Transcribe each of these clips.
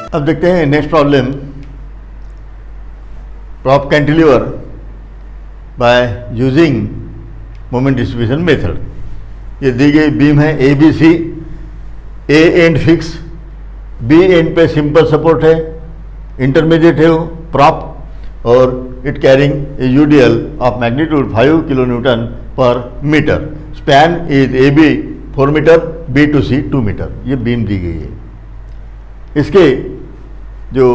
अब देखते हैं next problem, prop cantilever by using moment distribution method. ये दी गई बीम है A B C, A end fix, B end पे सिंपल सपोर्ट है, इंटरमीडिएट है वो प्रॉप, और it carrying a UDL of magnitude 5 kilo newton per metre. Span is A B 4 metre, B to C 2 metre. ये beam दी गई है। इसके जो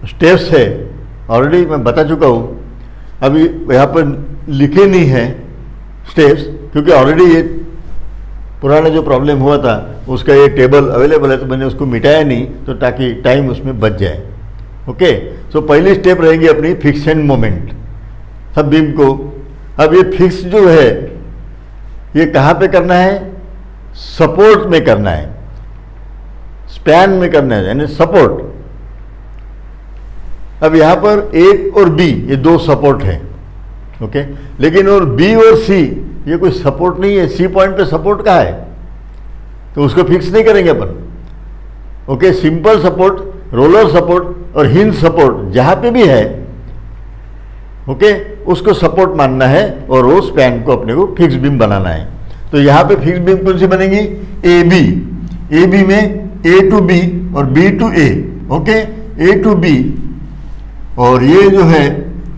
स्टेप्स है ऑलरेडी मैं बता चुका हूँ, अभी यहाँ पर लिखे नहीं है स्टेप्स, क्योंकि ऑलरेडी ये पुराना जो प्रॉब्लम हुआ था उसका ये टेबल अवेलेबल है, तो मैंने उसको मिटाया नहीं, तो ताकि टाइम उसमें बच जाए। ओके, सो पहली स्टेप रहेगी अपनी फिक्स एंड मोमेंट सब बीम को। अब ये फिक्स जो है ये कहाँ पे करना है? सपोर्ट में करना है, स्पैन में करना है, यानी सपोर्ट। अब यहाँ पर ए और बी ये दो सपोर्ट हैं, ओके, लेकिन और बी और सी ये कोई सपोर्ट नहीं है। सी पॉइंट पे सपोर्ट कहाँ है? तो उसको फिक्स नहीं करेंगे अपन। Okay, simple support, roller support और हिंज सपोर्ट जहाँ पे भी है, ओके, उसको सपोर्ट मानना है और वो स्पैन को अपने को फिक्स बीम बनाना है। तो यहाँ पे फिक्स बीम कौन सी बनेगी? A B. ए बी में ए टू बी और B to A, okay, A to B, और ये जो है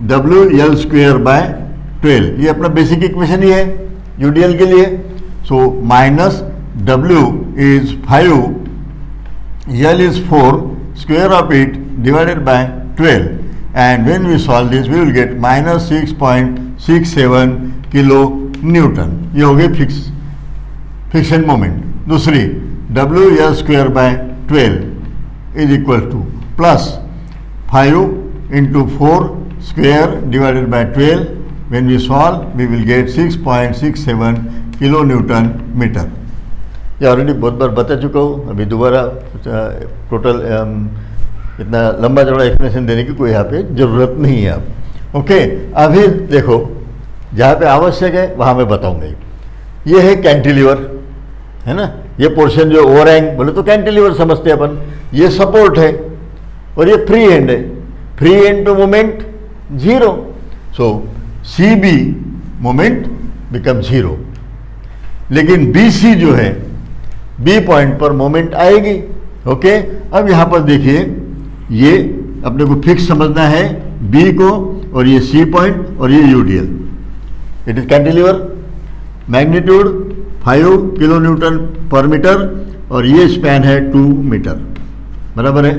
डब्ल्यू एल स्क्वेयर बाय 12, ये अपना बेसिक इक्वेशन ही है यूडीएल के लिए। So minus W is 5, L is 4, square of it divided by 12, and when we solve this we will get minus 6.67 kilo newton. ये हो गई फिक्शन मोमेंट। दूसरी W L square by 12 is equal to plus 5 into 4 square divided by 12, when we solve we will get 6.67 kilo newton metre. ये already बहुत बार बता चुका हूँ, अभी दोबारा टोटल इतना लंबा चौड़ा एक्सप्लेनेशन देने की कोई यहाँ पे ज़रूरत नहीं है अब। ओके, अभी देखो जहाँ पे आवश्यक है वहाँ मैं बताऊँगा। ये है कैंटिलीवर, है ना, ये पोर्शन जो ओवरहैंग बोले तो कैंटिलीवर समझते हैं अपन। ये सपोर्ट है और ये फ्री एंड है। फ्री एंड पे मोमेंट 0, सो सी बी मोमेंट बिकम 0, लेकिन बी सी जो है बी पॉइंट पर मोमेंट आएगी। ओके, अब यहाँ पर देखिए ये अपने को फिक्स समझना है बी को, और ये सी पॉइंट और ये UDL. It is cantilever, magnitude 5 kilo newton per metre, और ये स्पैन है 2 मीटर, बराबर है।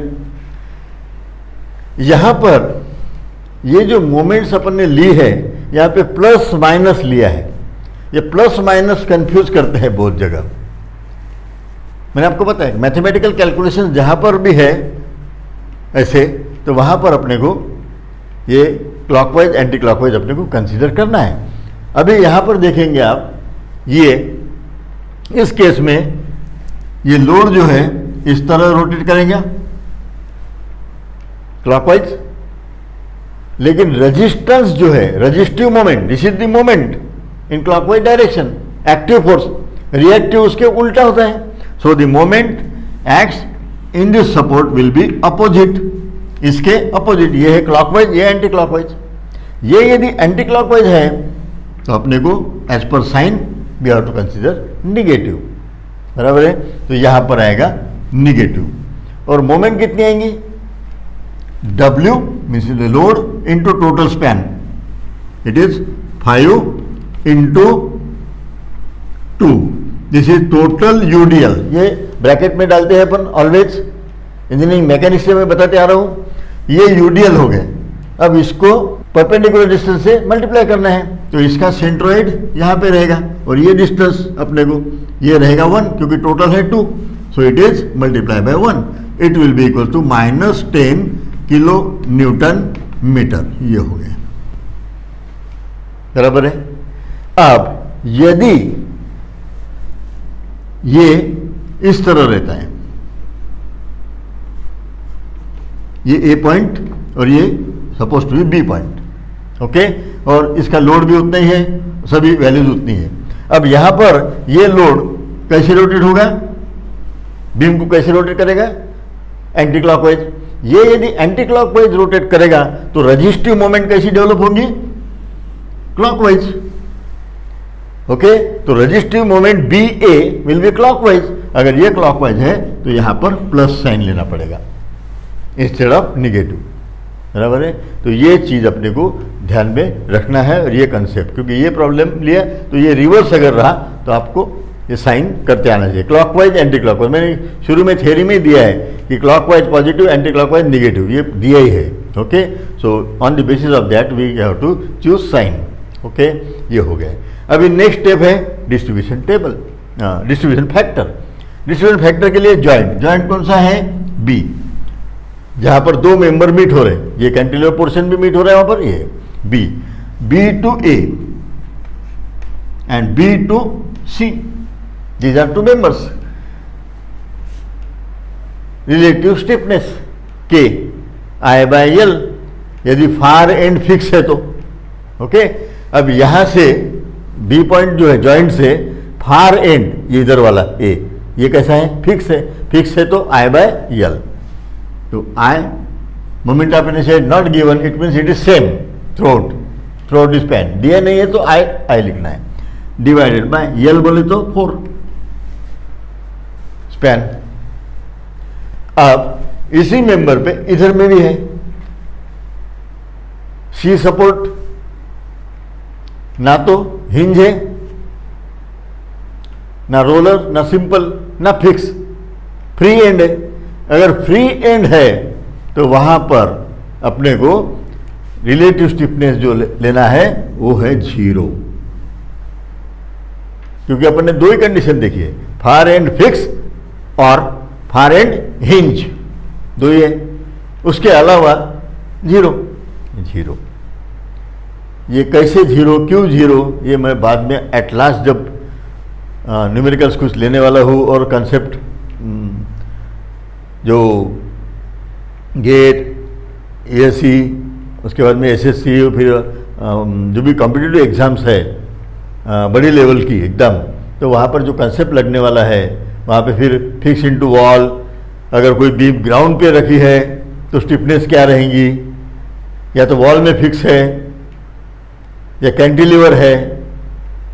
यहाँ पर ये जो मोमेंट्स अपन ने ली है, यहाँ पे प्लस माइनस लिया है। ये प्लस माइनस कंफ्यूज करते हैं बहुत जगह। मैंने आपको बताया मैथमेटिकल कैलकुलेशन जहाँ पर भी है ऐसे, तो वहाँ पर अपने को ये क्लॉकवाइज एंटी क्लॉकवाइज अपने को कंसीडर करना है। अभी यहाँ पर देखेंगे आप, ये इस केस में ये लोड जो है इस तरह रोटेट करेंगे क्लॉकवाइज, लेकिन रेजिस्टेंस जो है, resistive moment, this is the moment in clockwise direction, active force, reactive उसके उल्टा होता है। So the moment acts in this support will be opposite, इसके अपोजिट। ये है क्लॉकवाइज, ये एंटी क्लॉकवाइज। ये यदि एंटी क्लॉकवाइज है तो अपने को as per sign we have to consider negative, बराबर है। तो यहाँ पर आएगा निगेटिव, और मोमेंट कितनी आएंगी? W means the load into total span, it is 5 into 2, this is total UDL. ये ब्रैकेट में डालते हैं अपन ऑलवेज, इंजीनियरिंग मैकेनिक्स से मैं बताते आ रहा हूँ। ये यूडीएल हो गए। अब इसको परपेंडिकुलर डिस्टेंस से मल्टीप्लाई करना है, तो इसका सेंट्रोइड यहाँ पे रहेगा, और ये डिस्टेंस अपने को ये रहेगा 1, क्योंकि टोटल है 2, so it is multiply by 1, it will be equal to -10 kilo newton metre. ये हो गया, बराबर है। अब यदि ये इस तरह रहता है, ये ए पॉइंट और ये suppose to be B point, okay, और इसका लोड भी उतना ही है, सभी वैल्यूज उतनी है। अब यहां पर ये लोड कैसे रोटेट होगा, बीम को कैसे रोटेट करेगा, एंटी क्लॉकवाइज। ये यदि एंटी क्लॉकवाइज रोटेट करेगा तो रेजिस्टिव मोमेंट कैसी डेवलप होंगी? क्लॉकवाइज। ओके, तो resistive moment B A will be clockwise. अगर ये क्लॉकवाइज है तो यहां पर प्लस साइन लेना पड़ेगा इंस्टेड ऑफ निगेटिव, बराबर है। तो ये चीज अपने को ध्यान में रखना है और ये कंसेप्ट, क्योंकि ये प्रॉब्लम लिया तो ये रिवर्स अगर रहा तो आपको ये साइन करते आना चाहिए, क्लॉकवाइज एंटी क्लॉकवाइज। मैंने शुरू में थ्योरी में दिया है कि clockwise positive, anti clockwise negative, ये दिया ही है। Okay, so on the basis of that we have to choose sign. Okay, ये हो गया। अभी नेक्स्ट स्टेप है distribution table, distribution factor. Distribution factor के लिए ज्वाइंट कौन सा है? बी, जहां पर दो मेंबर मीट हो रहे हैं, ये कैंटिलीवर पोर्शन भी मीट हो रहा है वहां पर, ये B, B to A and B to C, these are two members. Relative stiffness के आई बाय एल, यदि फार एंड फिक्स है तो ओके। अब यहां से बी पॉइंट जो है ज्वाइंट से फार एंड, ये इधर वाला ए, ये कैसा है? फिक्स है। फिक्स है तो आई बाय एल। तो I moment of inertia is not given, it means it is same throughout span. दिया नहीं है तो आई लिखना है, डिवाइडेड बाय एल बोले तो 4 स्पैन। अब इसी मेंबर पे इधर में भी है सी सपोर्ट, ना तो हिंज है, ना रोलर, ना सिंपल, ना फिक्स, फ्री एंड है। अगर फ्री एंड है तो वहां पर अपने को रिलेटिव स्टिफनेस जो लेना है वो है 0, क्योंकि अपन ने दो ही कंडीशन देखी है, फार एंड फिक्स और फार एंड हिंज, दो ही है। उसके अलावा 0। ये कैसे 0, क्यों 0, ये मैं बाद में एट लास्ट जब न्यूमेरिकल्स कुछ लेने वाला हूँ और कंसेप्ट जो गेट, एएससी, उसके बाद में एसएससी, फिर जो भी कॉम्पिटिटिव एग्जाम्स है बड़ी लेवल की एकदम, तो वहाँ पर जो कंसेप्ट लगने वाला है वहाँ पे फिर फिक्स इनटू वॉल, अगर कोई बीम ग्राउंड पे रखी है तो स्टिफनेस क्या रहेंगी, या तो वॉल में फिक्स है या कैंटिलीवर है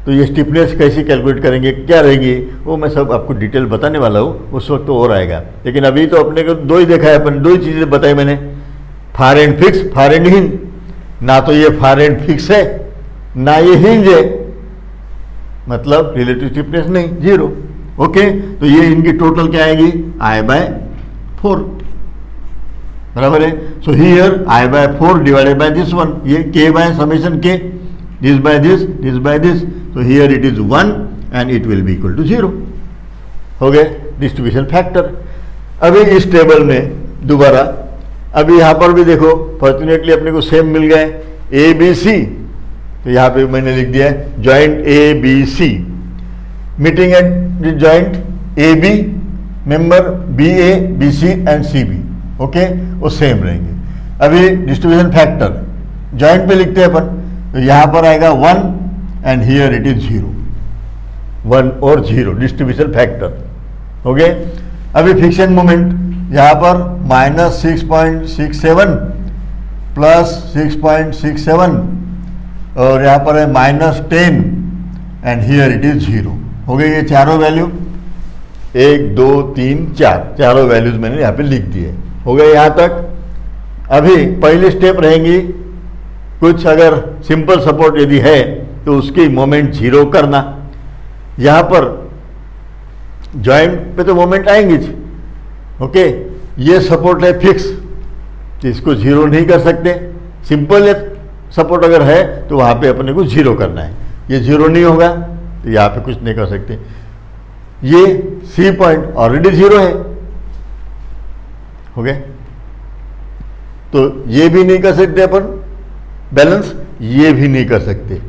तो ये स्टिफनेस कैसे कैलकुलेट करेंगे, क्या रहेगी, वो मैं सब आपको डिटेल बताने वाला हूँ, उस वक्त तो और आएगा। लेकिन अभी तो अपने को दो ही देखा है, अपन दो ही चीज़ें बताई मैंने, far end fix, far end hinge. ना तो ये फार एंड फिक्स है ना ये हिंज है, मतलब रिलेटिव स्टिफनेस नहीं, 0। ओके, तो ये इनकी टोटल क्या आएगी? I by 4, बराबर है। So here I by 4 divided by this one, ये K by summation K, this by this, this by this, so here it is 1 and it will be equal to 0। हो गए distribution factor. अभी इस table में दोबारा, अभी यहाँ पर भी देखो फॉर्चुनेटली अपने को सेम मिल गए, ए बी सी, तो यहाँ पे मैंने लिख दिया है joint A B C, meeting at joint A B, member B A B C and C B, okay, वो सेम रहेंगे। अभी डिस्ट्रीब्यूशन फैक्टर जॉइंट पे लिखते हैं अपन, तो यहाँ पर आएगा 1 एंड हियर इट इज 0, 1 और 0 डिस्ट्रीब्यूशन फैक्टर। ओके, अभी फिक्शन मोमेंट यहाँ पर -6.67 प्लस 6.67 और यहाँ पर है -10 एंड हियर इट इज 0। हो गए ये चारों वैल्यू, 1 2 3 4 चारों वैल्यूज मैंने यहाँ पे लिख दिए। हो गए यहाँ तक। अभी पहली स्टेप रहेंगी, कुछ अगर सिंपल सपोर्ट यदि है तो उसकी मोमेंट 0 करना। यहाँ पर जॉइंट पे तो मोमेंट आएंगी, ओके, ये सपोर्ट है फिक्स, इसको 0 नहीं कर सकते। सिंपल सपोर्ट अगर है तो वहाँ पे अपने को 0 करना है, ये 0 नहीं होगा तो यहाँ पे कुछ नहीं कर सकते। ये सी पॉइंट ऑलरेडी 0 है, हो गया, तो ये भी नहीं कर सकते अपन बैलेंस, ये भी नहीं कर सकते।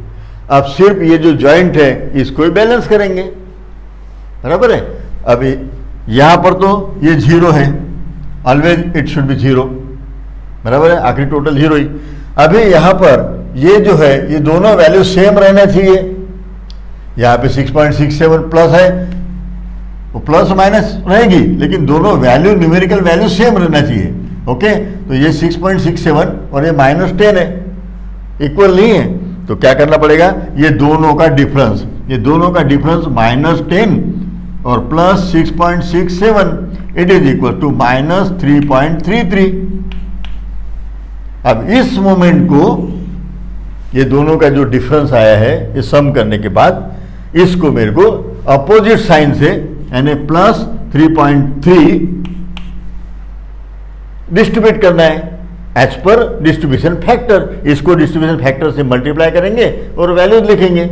अब सिर्फ ये जो जॉइंट है इसको ही बैलेंस करेंगे, बराबर है। अभी यहां पर तो ये 0 है, ऑलवेज इट शुड बी 0, बराबर है, आखिरी टोटल 0 ही। अभी यहां पर ये जो है ये दोनों वैल्यू सेम रहना चाहिए। यहां पे 6.67 प्लस है, वो प्लस माइनस रहेगी, लेकिन दोनों वैल्यू, न्यूमेरिकल वैल्यू सेम रहना चाहिए। ओके, तो ये 6.67 और ये -10 है, इक्वल नहीं है। तो क्या करना पड़ेगा, ये दोनों का डिफरेंस, ये दोनों का डिफरेंस -10 और plus 6.67, it is equal to -3.33। अब इस मोमेंट को, ये दोनों का जो डिफरेंस आया है, ये सम करने के बाद इसको मेरे को अपोजिट साइन से यानी +3.3 डिस्ट्रीब्यूट करना है एज पर डिस्ट्रीब्यूशन फैक्टर। इसको डिस्ट्रीब्यूशन फैक्टर से मल्टीप्लाई करेंगे और वैल्यूज लिखेंगे,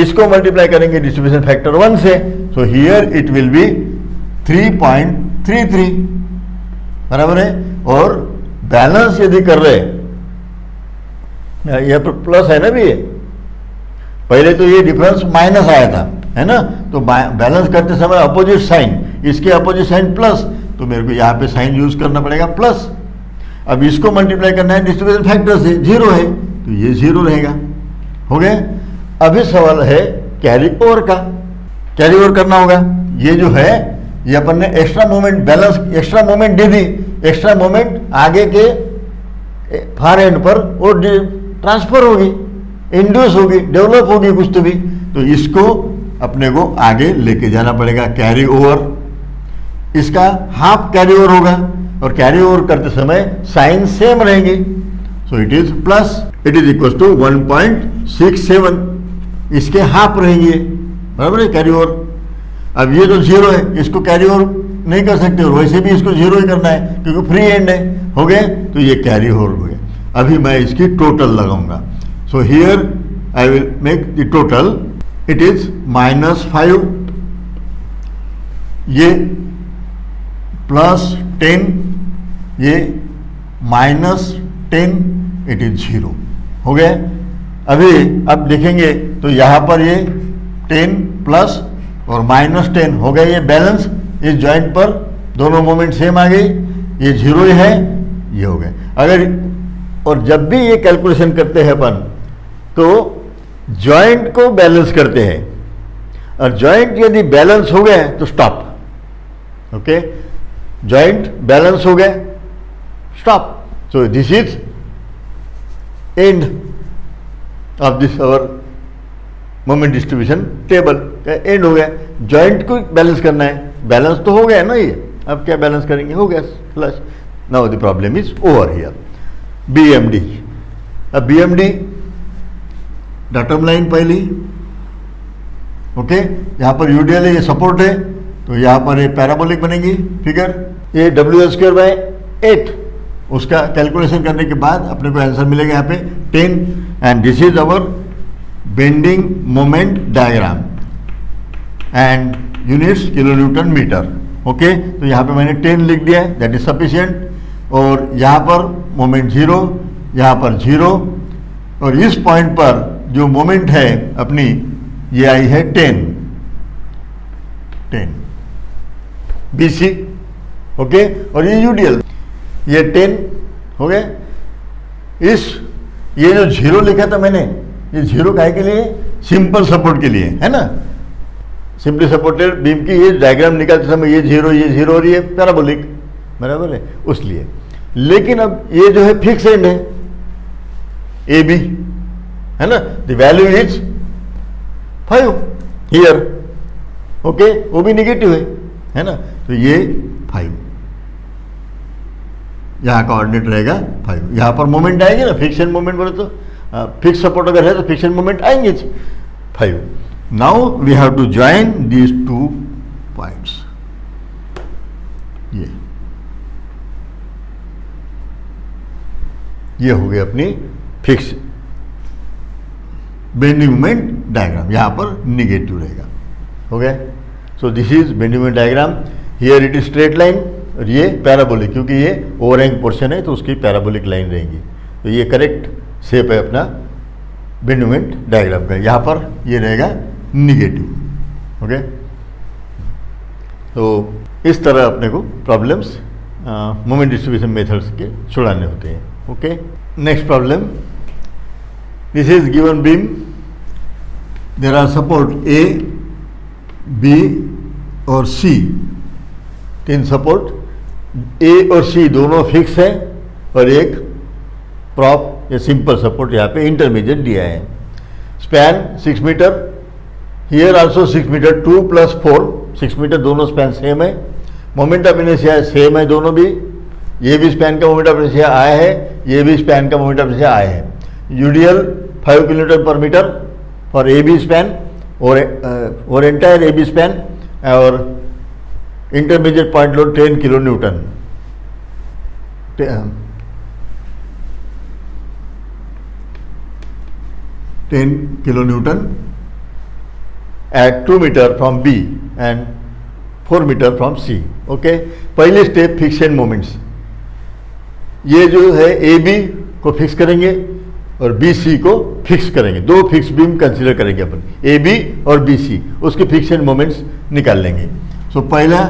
इसको मल्टीप्लाई करेंगे डिस्ट्रीब्यूशन फैक्टर 1 से। सो हियर इट विल बी 3.33, बराबर है। और बैलेंस यदि कर रहे, यह प्लस है ना भी, ये पहले तो ये डिफरेंस माइनस आया था, है ना, तो बैलेंस करते समय अपोजिट साइन, इसके अपोजिट साइन प्लस, तो मेरे को यहाँ पे साइन यूज करना पड़ेगा प्लस। अब इसको मल्टीप्लाई करना है डिस्ट्रीब्यूशन फैक्टर से, 0 है तो ये 0 रहेगा। हो गया। अभी सवाल है कैरी ओवर का, कैरी ओवर करना होगा। ये जो है, ये अपन ने extra moment, balance extra moment दे दी, एक्स्ट्रा मोमेंट आगे के फार एंड पर वो ट्रांसफर होगी, इंड्यूस होगी, डेवलप होगी कुछ तो भी, तो इसको अपने को आगे लेके जाना पड़ेगा, कैरी ओवर। इसका हाफ कैरी ओवर होगा और कैरी ओवर करते समय साइन सेम रहेंगे, so it is plus, it is equal to 1.67, इसके हाफ रहेंगे, बराबर है, कैरी ओवर। अब ये तो 0 है, इसको कैरी ओवर नहीं कर सकते और वैसे भी इसको 0 ही करना है क्योंकि फ्री एंड है। हो गए, तो ये कैरी ओवर हो गया। अभी मैं इसकी टोटल लगाऊंगा। So here I will make the total, it is -5, ये +10, ये -10, इट इज 0। हो गया। अभी अब देखेंगे तो यहाँ पर ये 10 प्लस और -10 हो गया, ये बैलेंस इस जॉइंट पर दोनों मोमेंट सेम आ गई, ये 0 है, ये हो गए। अगर और जब भी ये कैलकुलेशन करते हैं अपन तो जॉइंट को बैलेंस करते हैं, और जॉइंट यदि बैलेंस हो गए तो स्टॉप। ओके, जॉइंट बैलेंस हो गए, stop. So this is end of this our moment distribution table, end हो गया। जॉइंट को बैलेंस करना है, बैलेंस तो हो गया ना ये, अब क्या बैलेंस करेंगे, हो गया flush. Now the problem is over here. BMD, अब BMD डाटम लाइन पहली, ओके, यहाँ पर यूडीएल है, ये सपोर्ट है, तो यहाँ पर ये पैराबोलिक बनेगी फिगर, ये WL²/8, उसका कैलकुलेशन करने के बाद अपने को आंसर मिलेगा यहाँ पे 10, and this is our bending moment diagram and units kilo newton metre. Okay, तो यहाँ पे मैंने 10 लिख दिया है, दैट इज सफिशिएंट। और यहाँ पर मोमेंट 0, यहाँ पर 0, और इस पॉइंट पर जो मोमेंट है अपनी, ये आई है 10 BC। ओके, और ये यूडीएल, ये 10 हो गए। ये जो 0 लिखा था मैंने, ये 0 काहे के लिए, सिंपल सपोर्ट के लिए, है ना, सिंपली सपोर्टेड बीम की ये डायग्राम निकालते समय ये 0 और ये पैराबोलिक, बराबर है, उस लिए। लेकिन अब ये जो है फिक्स एंड है, AB, है ना, the value is 5 here. Okay, वो भी निगेटिव है ना, तो ये 5, यहाँ का ऑर्डिनेट रहेगा 5। यहाँ पर मोमेंट आएंगे ना, फिक्शन मोमेंट बोले तो, फिक्स सपोर्ट अगर है तो फिक्शन मोमेंट आएंगे 5। Now we have to join these 2 points. ये हो गई अपनी फिक्स बेंडिंग मोमेंट डायग्राम, यहाँ पर निगेटिव रहेगा। हो गया। सो this is bending moment diagram, here it is straight line, और ये पैराबोलिक, क्योंकि ये ओवरहैंग पोर्शन है तो उसकी पैराबोलिक लाइन रहेगी। तो ये करेक्ट शेप है अपना बेंडिंग मोमेंट डायग्राम का। यहाँ पर ये रहेगा निगेटिव। ओके, तो इस तरह अपने को प्रॉब्लम्स मोमेंट डिस्ट्रीब्यूशन मेथड्स के छुड़ाने होते हैं। Okay, next problem, this is given beam, there are support A, B और सी, 3 सपोर्ट, ए और सी दोनों फिक्स है और एक प्रॉप या सिंपल सपोर्ट यहाँ पे इंटरमीडिएट दिया है। Span 6 metre, here also 6 metre, 2 + 4 6 metre, दोनों स्पैन सेम है। मोमेंट ऑफ इनर्शिया सेम है दोनों भी, ये भी स्पैन का मोमेंट ऑफ इनर्शिया आया है, ये भी स्पैन का मोमेंट ऑफ इनर्शिया आया है। UDL 5 kN/m for A B span और एंटायर ए बी स्पैन, और intermediate point load 10 kN, 10 kN at 2 meter from B and 4 meter from C। Okay, पहली स्टेप फिक्शन मोमेंट्स, ये जो है A B को fix करेंगे और बी सी को फिक्स करेंगे, 2 फिक्स बीम कंसीडर करेंगे अपन, ए बी और बी सी, उसके फिक्शन मोमेंट्स निकाल लेंगे। सो पहला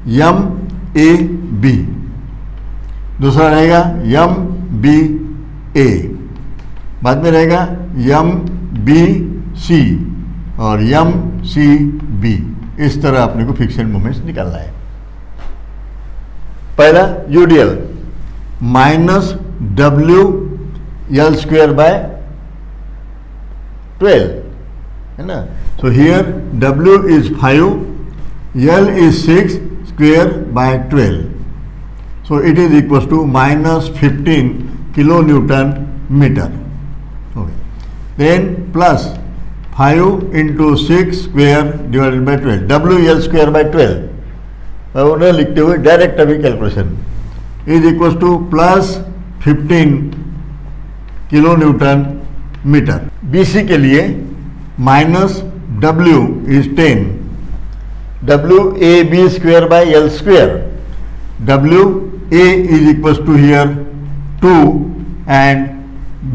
यम ए बी, दूसरा रहेगा यम बी ए, बाद में रहेगा यम बी सी और यम सी बी। इस तरह अपने को फिक्शन मोमेंट्स निकालना है। पहला यूडीएल -W_L² है ना। So here W is 5, L is 6² / 12, so it is equals to -15 kN/m। Okay, then plus 5 × 6² / 12, WL² / 12, उन्हें लिखते हुए डायरेक्ट अभी calculation is equal to +15 kN/m। BC के लिए -W is 10, WAB² / L², WA is equals to here 2 and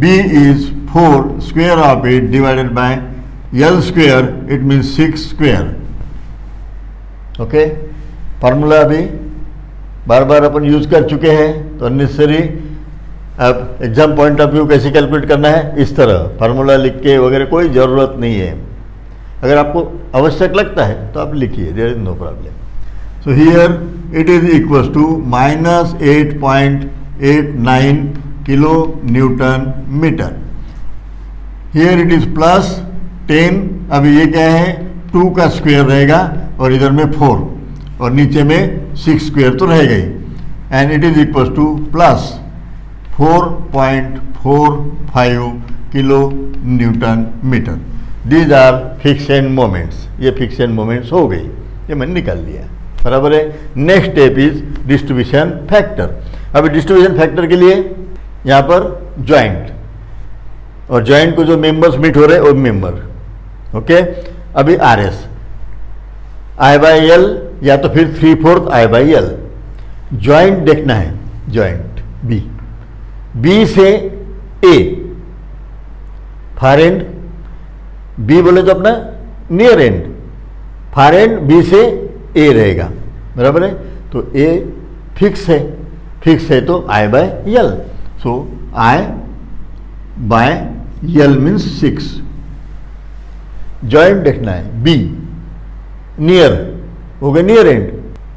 B is 4² of it divided by L², it means 6²। Okay, formula अभी बार बार अपन use कर चुके हैं, तो अननेसेसरी अब एग्जाम पॉइंट ऑफ व्यू कैसे calculate करना है, इस तरह फार्मूला लिख के वगैरह कोई ज़रूरत नहीं है। अगर आपको आवश्यक लगता है तो आप लिखिए, there is no problem. So here it is equals to -8.89 kN/m। Here it is +10, अभी ये क्या है 2 का स्क्वायर रहेगा और इधर में 4 और नीचे में 6² तो रहेगा ही, and it is equal to +4.45 kN/m। These are fixation moments, ये फिक्शन मोमेंट्स हो गई, ये मैंने निकाल लिया, बराबर है। Next step is distribution factor. अभी डिस्ट्रीब्यूशन फैक्टर के लिए यहाँ पर ज्वाइंट, और ज्वाइंट को जो मेंबर्स मीट हो रहे हैं वो मेंबर, ओके। अभी RS I/L या तो फिर 3/4 I/L। ज्वाइंट देखना है, ज्वाइंट B से A, फार एंड B बोले तो अपना near and, far and B से A रहेगा, बराबर है। तो A फिक्स है तो I/L, सो I/L मीन्स 6। ज्वाइंट देखना है B, नियर हो गया नियर एंड,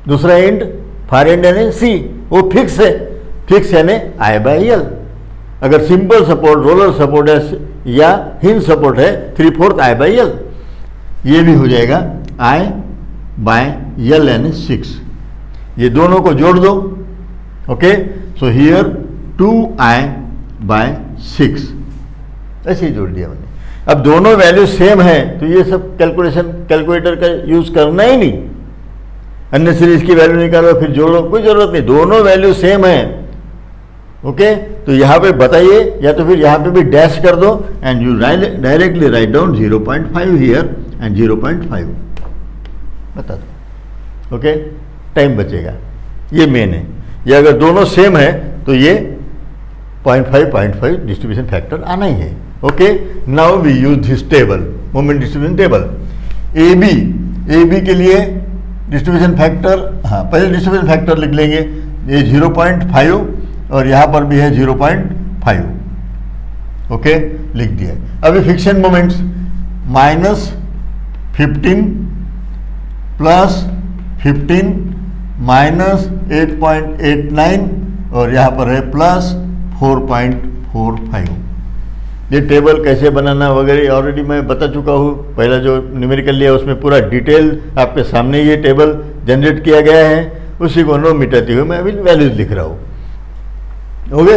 दूसरा एंड फार एंड यानी C, वो फिक्स है, फिक्स यानी I/L। अगर सिंपल सपोर्ट, रोलर सपोर्ट है या हिंज सपोर्ट है 3/4 I/L, ये भी हो जाएगा I/L यानी 6। ये दोनों को जोड़ दो, ओके। सो हियर 2I/6 ऐसे ही जोड़ दिया मैंने। अब दोनों वैल्यू सेम है तो ये सब कैलकुलेटर का यूज करना ही नहीं, अन्य सीरीज की वैल्यू निकालो फिर जोड़ो, कोई जरूरत नहीं, दोनों वैल्यू सेम है, ओके। तो यहाँ पे बताइए, या तो फिर यहाँ पे भी डैश कर दो and you directly write down 0.5 here and 0.5 बता दो, ओके। टाइम बचेगा, ये मेन है। ये अगर दोनों सेम है तो ये 0.5 डिस्ट्रीब्यूशन फैक्टर आना ही है, okay. Now we use this table, moment distribution table. A B के लिए डिस्ट्रीब्यूशन फैक्टर, हाँ पहले डिस्ट्रीब्यूशन फैक्टर लिख लेंगे, ये 0.5 और यहाँ पर भी है 0.5, ओके, लिख दिया। अभी फिक्शन मोमेंट्स -15 + 15 माइनस 8.89 और यहाँ पर है प्लस 4.45। ये टेबल कैसे बनाना वगैरह ऑलरेडी मैं बता चुका हूँ। पहला जो न्यूमेरिकल लिया उसमें पूरा डिटेल आपके सामने ये टेबल जनरेट किया गया है, उसी को नो मिटाते हुए मैं अभी वैल्यूज लिख रहा हूँ। ओके,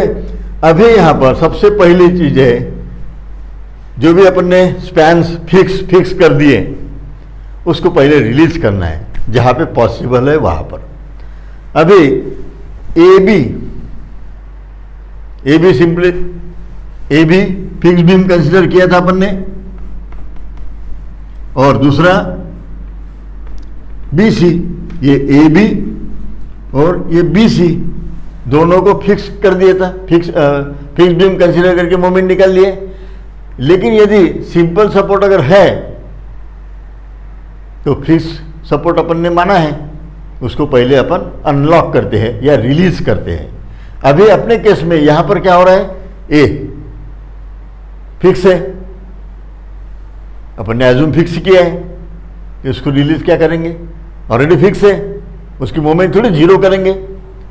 अभी यहाँ पर सबसे पहली चीज है, जो भी अपन ने स्पैन्स फिक्स कर दिए उसको पहले रिलीज करना है, जहाँ पे पॉसिबल है वहाँ पर। अभी A be simply A B fix beam consider किया था अपन ने, और दूसरा बी सी, ये ए बी और ये बी सी दोनों को फिक्स कर दिया था, फिक्स बीम कंसिडर करके मोमेंट निकाल लिए। लेकिन यदि सिंपल सपोर्ट अगर है तो फिक्स सपोर्ट अपन ने माना है, उसको पहले अपन अनलॉक करते हैं या रिलीज करते हैं। अभी अपने केस में यहां पर क्या हो रहा है, ए फिक्स है, अपन ने एज्यूम फिक्स किया है, इसको रिलीज क्या करेंगे, ऑलरेडी फिक्स है, उसकी मोमेंट थोड़ी जीरो करेंगे,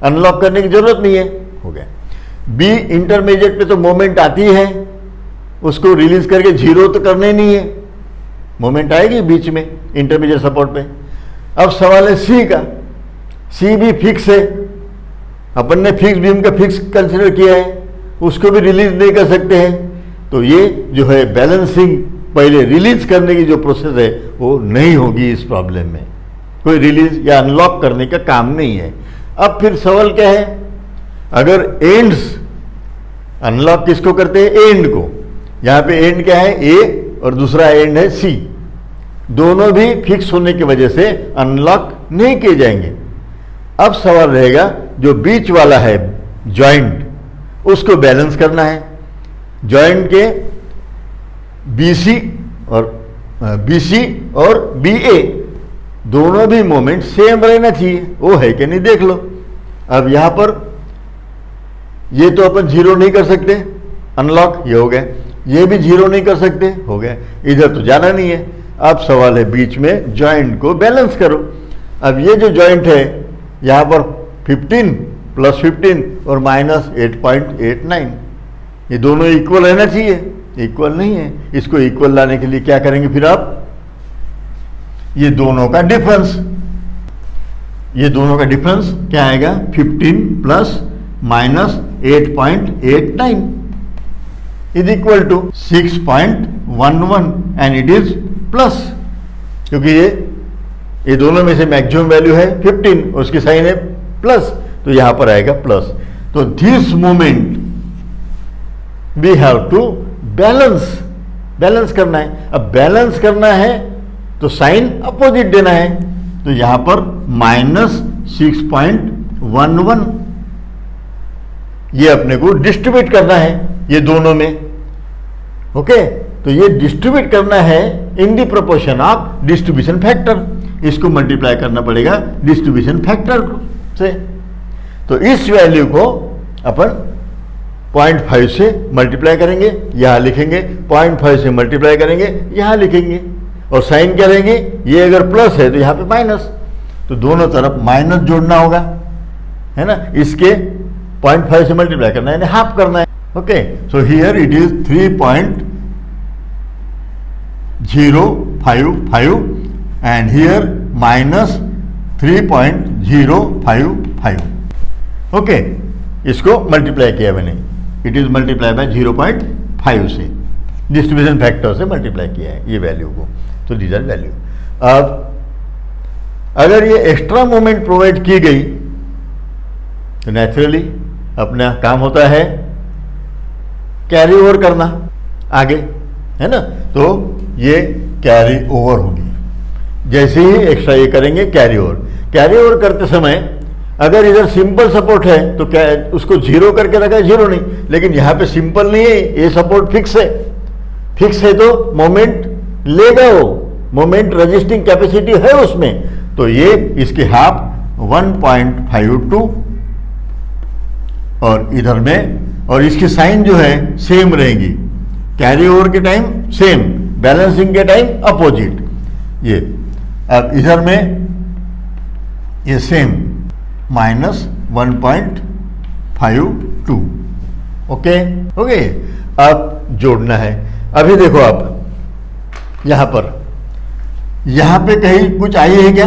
अनलॉक करने की जरूरत नहीं है, हो गया। बी इंटरमीडिएट पे तो मोमेंट आती है, उसको रिलीज करके जीरो तो करने नहीं है, मोमेंट आएगी बीच में इंटरमीडिएट सपोर्ट पे। अब सवाल है सी का, सी भी फिक्स है, अपन ने फिक्स बीम का फिक्स कंसिडर किया है, उसको भी रिलीज नहीं कर सकते हैं। तो ये जो है बैलेंसिंग पहले रिलीज करने की जो प्रोसेस है वो नहीं होगी इस प्रॉब्लम में, कोई रिलीज या अनलॉक करने का काम नहीं है। अब फिर सवाल क्या है, अगर एंड्स अनलॉक किसको करते हैं, एंड को, यहां पे एंड क्या है, ए और दूसरा एंड है सी, दोनों भी फिक्स होने की वजह से अनलॉक नहीं किए जाएंगे। अब सवाल रहेगा जो बीच वाला है जॉइंट, उसको बैलेंस करना है। जॉइंट के बीसी और बीए दोनों भी मोमेंट सेम रहना चाहिए, वो है कि नहीं देख लो। अब यहां पर ये तो अपन जीरो नहीं कर सकते, अनलॉक ये हो गया, ये भी जीरो नहीं कर सकते, हो गया, इधर तो जाना नहीं है। अब सवाल है बीच में जॉइंट को बैलेंस करो। अब ये जो जॉइंट है यहां पर 15 प्लस 15 और माइनस 8.89, ये दोनों इक्वल रहना चाहिए, इक्वल नहीं है। इसको इक्वल लाने के लिए क्या करेंगे फिर आप, ये दोनों का डिफरेंस, ये दोनों का डिफरेंस क्या आएगा, 15 plus minus 8.89 is equal to 6.11 and it is plus, क्योंकि ये दोनों में से मैक्सिमम वैल्यू है 15, उसकी साइन है प्लस, तो यहां पर आएगा प्लस। तो this moment we have to balance करना है। अब बैलेंस करना है तो साइन अपोजिट देना है, तो यहां पर माइनस 6.11 ये अपने को डिस्ट्रीब्यूट करना है ये दोनों में। ओके, तो ये डिस्ट्रीब्यूट करना है in the proportion of distribution factor, इसको मल्टीप्लाई करना पड़ेगा डिस्ट्रीब्यूशन फैक्टर से। तो इस वैल्यू को अपन 0.5 से मल्टीप्लाई करेंगे, यहां लिखेंगे, 0.5 से मल्टीप्लाई करेंगे, यहां लिखेंगे, और साइन क्या रहेंगे, ये अगर प्लस है तो यहां पे माइनस, तो दोनों तरफ माइनस जोड़ना होगा, है ना। इसके 0.5 से मल्टीप्लाई करना है, यानी हाफ करना है। Okay, so here it is 3.055 and here minus 3.055। Okay, इसको मल्टीप्लाई किया मैंने, इट इज मल्टीप्लाई बाय 0.5 से, डिस्ट्रीब्यूशन फैक्टर से मल्टीप्लाई किया है ये वैल्यू को, तो दीज आर वैल्यू। अब अगर ये एक्स्ट्रा मोमेंट प्रोवाइड की गई तो नेचुरली अपना काम होता है कैरी ओवर करना आगे, है ना। तो ये कैरी ओवर होगी, जैसे ही एक्स्ट्रा ये करेंगे कैरी ओवर करते समय अगर इधर सिंपल सपोर्ट है तो क्या उसको जीरो करके रखा है, जीरो नहीं, लेकिन यहां पे सिंपल नहीं है, ये सपोर्ट फिक्स है तो मोमेंट लेगा, वो मोमेंट रजिस्टिंग कैपेसिटी है उसमें, तो ये इसके हाफ 1.52 और इधर में, और इसकी साइन जो है सेम रहेगी, कैरी ओवर के टाइम सेम, बैलेंसिंग के टाइम अपोजिट। ये अब इधर में ये सेम -1.52। ओके ओके, अब जोड़ना है। अभी देखो आप यहां पे कहीं कुछ आई है क्या?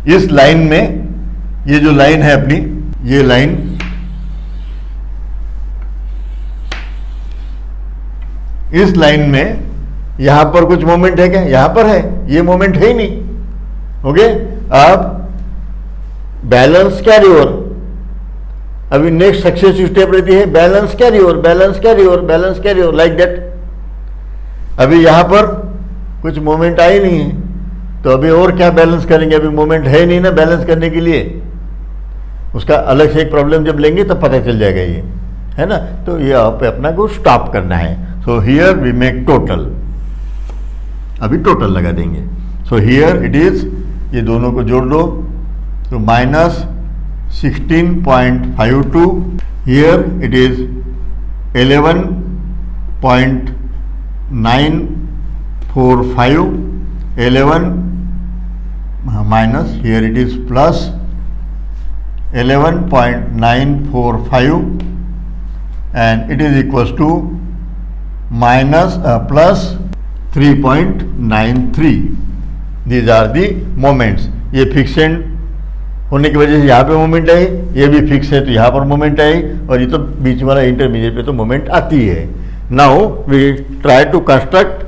इस लाइन में, ये जो लाइन है अपनी, ये लाइन, इस लाइन में यहां पर कुछ मोमेंट है क्या? यहां पर है, ये मोमेंट है ही नहीं। ओके, अब बैलेंस कैरी ओवर, अभी नेक्स्ट सक्सेसिव स्टेप रहती है balance carry over, balance carry over, balance carry over, like that. अभी यहां पर कुछ मोमेंट आई नहीं है, तो अभी और क्या बैलेंस करेंगे? अभी मोमेंट है नहीं ना बैलेंस करने के लिए। उसका अलग से एक प्रॉब्लम जब लेंगे तब पता चल जाएगा, ये है ना। तो ये आप अपना को स्टॉप करना है। So here we make total, अभी टोटल लगा देंगे। सो हियर इट इज, ये दोनों को जोड़ दो, तो -16.52, here it is 11.945, 11 minus, here it is plus 11.945 and it is equals to minus plus 3.93. These are the moments. ये फिक्सेंट होने की वजह से यहाँ पे मोमेंट आई, ये भी फिक्स है तो यहाँ पर मोमेंट आई, और ये तो बीच वाला इंटरमीडिएट पे तो मोमेंट आती है। Now we try to construct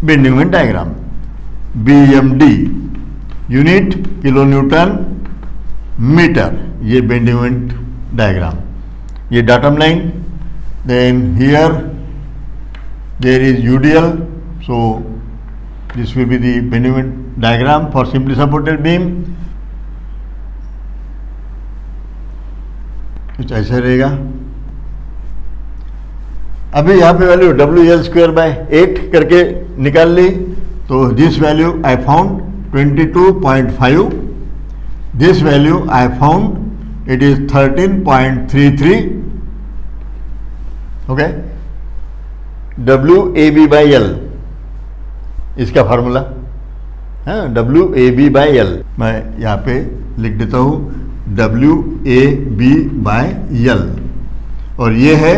bending moment diagram. BMD unit kilo newton metre, ये बेंडिंग मोमेंट डायग्राम, ये datum line. Then here there is UDL, so this will be the bending moment diagram for simply supported beam. कुछ ऐसा रहेगा। अभी यहाँ पे value WL²/8 करके निकाल ली, तो this value I found 22.5, this value I found it is 13.33. okay, WAB/L इसका फार्मूला है, WAB/L मैं यहाँ पे लिख देता हूँ WAB/L, और ये है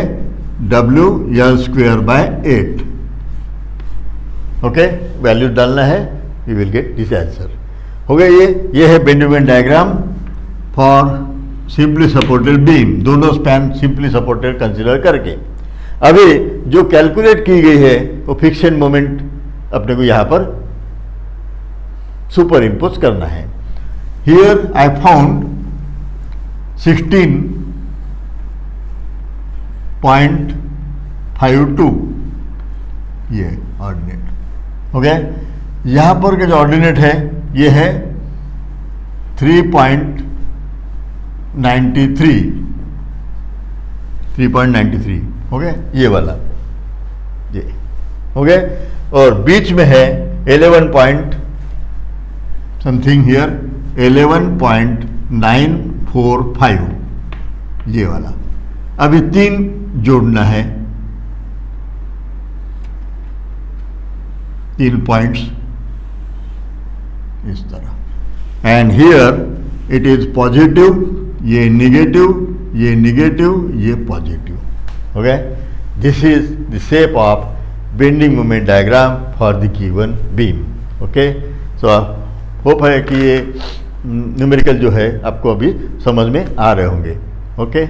WL²/8। ओके, वैल्यू डालना है, you will get this answer. हो गया ये है bending moment diagram for simply supported beam, दोनों स्पैन सिंपली सपोर्टेड कंसीडर करके। अभी जो कैलकुलेट की गई है वो फिक्शन मोमेंट अपने को यहाँ पर सुपर इम्पोज करना है। हियर आई फाउंड 16.52, ये ऑर्डिनेट हो गया। यहाँ पर का जो ऑर्डिनेट है ये है 3.93 हो गया, ये वाला ये हो गया। और बीच में है 11 पॉइंट समथिंग, हियर 11.945, ये वाला। अभी 3 जोड़ना है, 3 पॉइंट्स इस तरह। And here it is positive, ये नेगेटिव, ये नेगेटिव, ये पॉजिटिव हो गया। This is the shape of bending moment diagram for the given beam. Okay, so hope है कि ये न्यूमेरिकल जो है आपको अभी समझ में आ रहे होंगे। ओके।